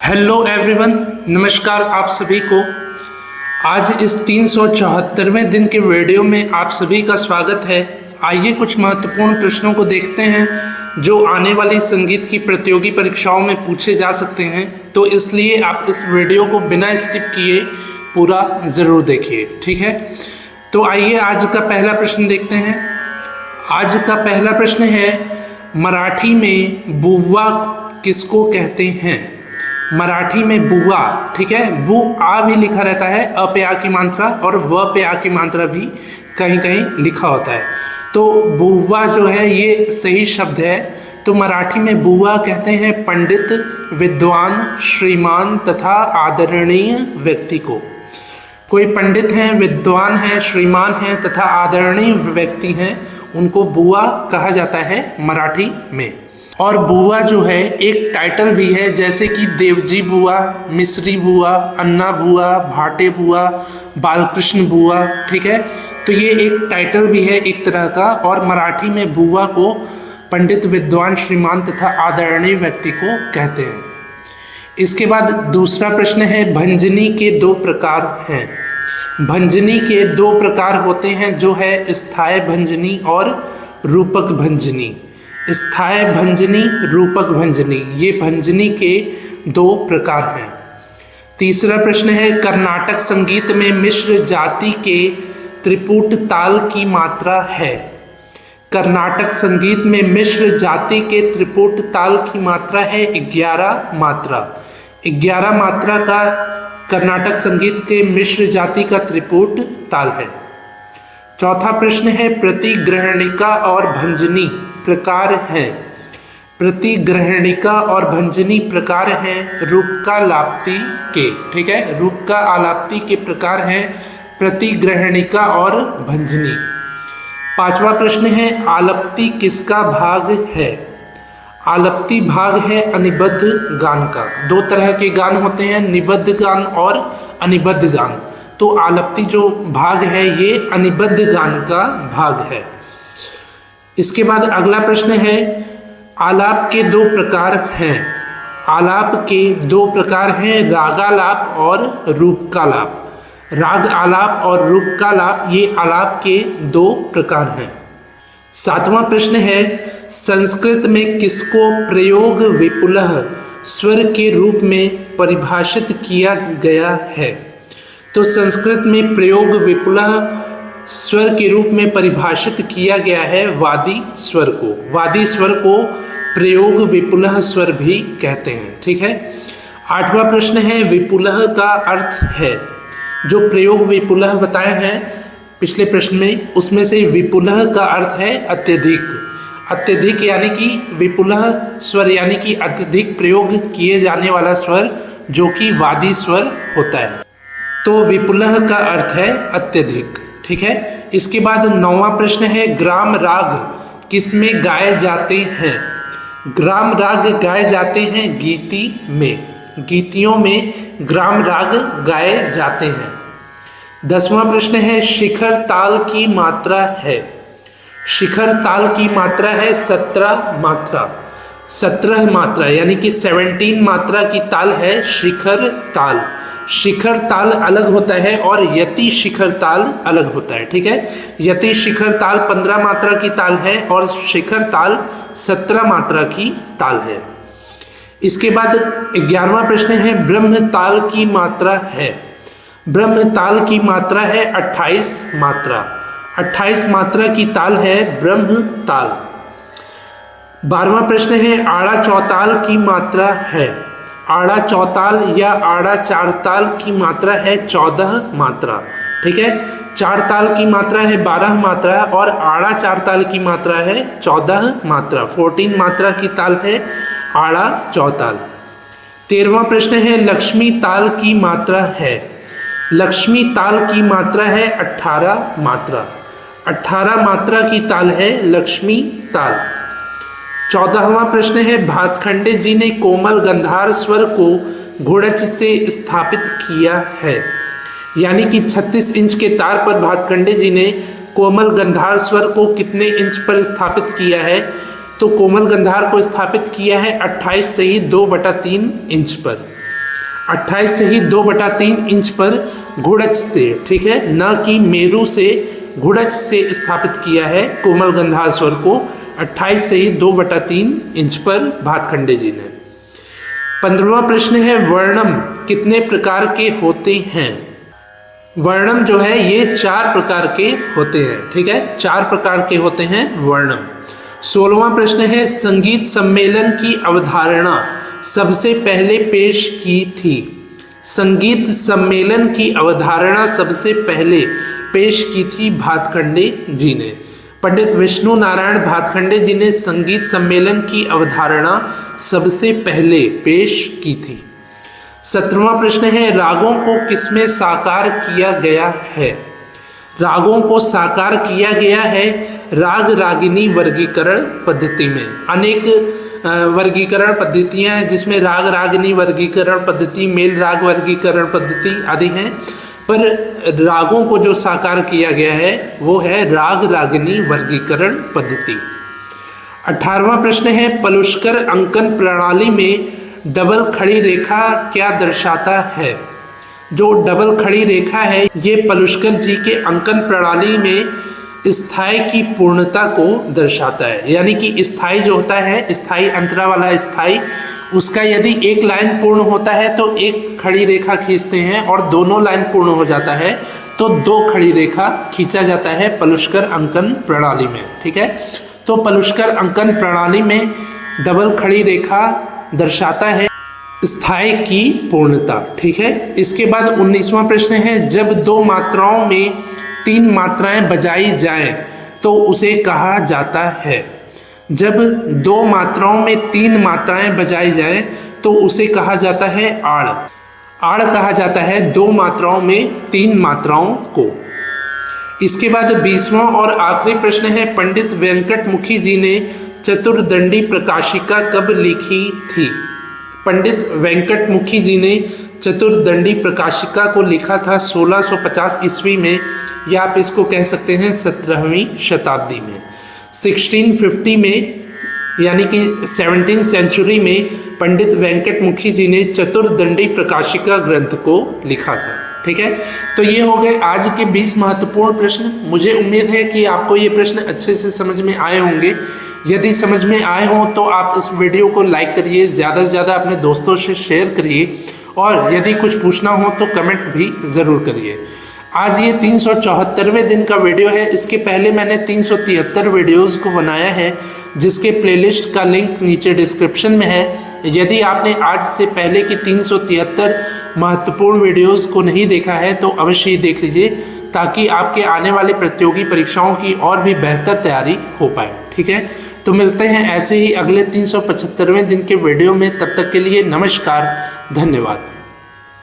Hello everyone, नमस्कार आप सभी को। आज इस 374वें दिन के वीडियो में आप सभी का स्वागत है। आइए कुछ महत्वपूर्ण प्रश्नों को देखते हैं जो आने वाली संगीत की प्रतियोगी परीक्षाओं में पूछे जा सकते हैं, तो इसलिए आप इस वीडियो को बिना स्किप किए पूरा ज़रूर देखिए, ठीक है। तो आइए आज का पहला प्रश्न देखते हैं। आज का पहला प्रश्न है, मराठी में बुव्वा किसको कहते हैं? मराठी में बुआ, ठीक है, बु आ भी लिखा रहता है, अ पे आ की मात्रा, और व पे आ की मात्रा भी कहीं कहीं लिखा होता है। तो बुआ जो है ये सही शब्द है। तो मराठी में बुआ कहते हैं पंडित, विद्वान, श्रीमान तथा आदरणीय व्यक्ति को। कोई पंडित हैं, विद्वान हैं, श्रीमान हैं तथा आदरणीय व्यक्ति हैं, उनको बुआ कहा जाता है मराठी में। और बुआ जो है एक टाइटल भी है, जैसे कि देवजी बुआ, मिश्री बुआ, अन्ना बुआ, भाटे बुआ, बालकृष्ण बुआ, ठीक है। तो ये एक टाइटल भी है एक तरह का, और मराठी में बुआ को पंडित, विद्वान, श्रीमान तथा आदरणीय व्यक्ति को कहते हैं। इसके बाद दूसरा प्रश्न है, भंजनी के दो प्रकार हैं। भंजनी के दो प्रकार होते हैं, जो है स्थायी भंजनी और रूपक भंजनी। स्थायी भंजनी, रूपक भंजनी, ये भंजनी के दो प्रकार हैं। तीसरा प्रश्न है, कर्नाटक संगीत में मिश्र जाति के त्रिपुट ताल की मात्रा है। कर्नाटक संगीत में मिश्र जाति के त्रिपुट ताल की मात्रा है 11 मात्रा। 11 मात्रा का कर्नाटक संगीत के मिश्र जाति का त्रिपुट ताल है। चौथा प्रश्न है, प्रतिग्रहणिका और भंजनी प्रकार हैं। प्रतिग्रहणिका और भंजनी प्रकार हैं रूपकालाप्ति के, ठीक है, रूपका आलाप्ति के प्रकार हैं प्रतिग्रहणिका और भंजनी। पांचवा प्रश्न है, आलप्ति किसका भाग है? आलप्ति भाग है अनिबद्ध गान का। दो तरह के गान होते हैं, निबद्ध गान और अनिबद्ध गान। तो आलप्ति जो भाग है ये अनिबद्ध गान का भाग है। इसके बाद अगला प्रश्न है, आलाप के दो प्रकार हैं। आलाप के दो प्रकार हैं, रागालाप और रूपकालाप। राग आलाप और रूपकालाप ये आलाप के दो प्रकार हैं। सातवां प्रश्न है, संस्कृत में किसको प्रयोग विपुलः स्वर के रूप में परिभाषित किया गया है? तो संस्कृत में प्रयोग विपुलः स्वर के रूप में परिभाषित किया गया है वादी स्वर को। वादी स्वर को प्रयोग विपुलः स्वर भी कहते हैं, ठीक है। आठवां प्रश्न है, विपुलः का अर्थ है। जो प्रयोग विपुलः बताए हैं पिछले प्रश्न में, उसमें से विपुलः का अर्थ है अत्यधिक। अत्यधिक यानी कि विपुलः स्वर यानी कि अत्यधिक प्रयोग किए जाने वाला स्वर, जो कि वादी स्वर होता है। तो विपुलः का अर्थ है अत्यधिक, ठीक है। इसके बाद 9वां प्रश्न है, ग्राम राग किसमें गाए जाते हैं? ग्राम राग गाए जाते हैं गीति में। गीतियों में ग्राम राग गाए जाते हैं। 10वां प्रश्न है, शिखर ताल की मात्रा है। शिखर ताल की मात्रा है 17 मात्रा। 17 मात्रा यानी कि 17 मात्रा की ताल है शिखर ताल। शिखर ताल अलग होता है और यति शिखर ताल अलग होता है, ठीक है। यति शिखर ताल 15 मात्रा की ताल है और शिखर ताल 17 मात्रा की ताल है। इसके बाद 11वां प्रश्न है, ब्रह्म ताल की मात्रा है। ब्रह्म ताल की मात्रा है 28 मात्रा। 28 मात्रा की ताल है ब्रह्म ताल। 12वां प्रश्न है, आड़ा चौताल की मात्रा है। आड़ा चौताल या आड़ा चार ताल की मात्रा है 14 मात्रा, ठीक है। चार ताल की मात्रा है 12 मात्रा और आड़ा चार ताल की मात्रा है 14 मात्रा। 14 मात्रा की ताल है आड़ा चौताल। 13वां प्रश्न है, लक्ष्मी ताल की मात्रा है। लक्ष्मी ताल की मात्रा है 18 मात्रा। 18 मात्रा की ताल है लक्ष्मी ताल। 14वां प्रश्न है, भातखंडे जी ने कोमल गंधार स्वर को घोड़च से स्थापित किया है। यानी कि 36 इंच के तार पर भातखंडे जी ने कोमल गंधार स्वर को कितने इंच पर स्थापित किया है? तो कोमल गंधार को स्थापित किया है 28 सही 2/3 इंच पर। 28 से ही 2/3 इंच पर घुड़च से, ठीक है, न कि मेरू से, घुड़च से स्थापित किया है कोमल गंधा स्वर को 28 से ही 2/3 इंच पर भातखंडे जी ने। 15वां प्रश्न है वर्णम कितने प्रकार के होते हैं? वर्णम जो है ये 4 प्रकार के होते हैं, ठीक है, 4 प्रकार के होते हैं वर्णम। 16वां प्रश्न है संगीत सम्मेलन की अवधारणा सबसे पहले पेश की थी। संगीत सम्मेलन की अवधारणा सबसे पहले पेश की थी भातखंडे जी ने। पंडित विष्णु नारायण भातखंडे जी ने संगीत सम्मेलन की अवधारणा सबसे पहले पेश की थी। 17वां प्रश्न है रागों को किसमें साकार किया गया है? रागों को साकार किया गया है राग रागिनी वर्गीकरण पद्धति में। अनेक वर्गीकरण पद्धतियां हैं जिसमें राग रागिनी वर्गीकरण पद्धति, मेल राग वर्गीकरण पद्धति आदि हैं, पर रागों को जो साकार किया गया है वो है राग रागिनी वर्गीकरण पद्धति। 18वां प्रश्न है पलुष्कर अंकन प्रणाली में डबल खड़ी रेखा क्या दर्शाता है? जो डबल खड़ी रेखा है ये पलुष्कर जी के अंकन प्रणाली में स्थाई की पूर्णता को दर्शाता है। यानी कि स्थाई जो होता है, स्थाई अंतरा वाला स्थाई, उसका यदि एक लाइन पूर्ण होता है तो एक खड़ी रेखा खींचते हैं, और दोनों लाइन पूर्ण हो जाता है तो 2 खड़ी रेखा खींचा जाता है पलुष्कर अंकन प्रणाली में, ठीक है। तो पलुष्कर अंकन प्रणाली में डबल खड़ी रेखा दर्शाता है स्थाई की पूर्णता, ठीक है। इसके बाद 19वां प्रश्न है जब 2 मात्राओं में 3 मात्राएं बजाई जाएं तो उसे कहा जाता है? जब 2 मात्राओं में 3 मात्राएं बजाई जाएं तो उसे कहा जाता है आड़। आड़ कहा जाता है 2 मात्राओं में 3 मात्राओं को। इसके बाद 20वां और आखिरी प्रश्न है पंडित वेंकटमुखी जी ने चतुर्दंडी प्रकाशिका कब लिखी थी? पंडित वेंकटमुखी जी ने चतुर्दंडी प्रकाशिका को लिखा था 1650 ईस्वी में, या आप इसको कह सकते हैं 17वीं शताब्दी में। 1650 में यानी कि 17th सेंचुरी में पंडित वेंकटमुखी जी ने चतुर्दंडी प्रकाशिका ग्रंथ को लिखा था, ठीक है। तो ये हो गए आज के 20 महत्वपूर्ण प्रश्न। मुझे उम्मीद है कि आपको ये प्रश्न अच्छे से समझ में आए होंगे। यदि समझ में आए हों तो आप इस वीडियो को लाइक करिए, ज़्यादा से ज़्यादा अपने दोस्तों से शेयर करिए, और यदि कुछ पूछना हो तो कमेंट भी ज़रूर करिए। आज ये 374वें दिन का वीडियो है। इसके पहले मैंने 373 वीडियोज़ को बनाया है जिसके प्लेलिस्ट का लिंक नीचे डिस्क्रिप्शन में है। यदि आपने आज से पहले की 373 महत्वपूर्ण वीडियोज़ को नहीं देखा है तो अवश्य ही देख लीजिए, ताकि आपके आने वाले प्रतियोगी परीक्षाओं की और भी बेहतर तैयारी हो पाए, ठीक है। तो मिलते हैं ऐसे ही अगले 375वें दिन के वीडियो में। तब तक के लिए नमस्कार, धन्यवाद।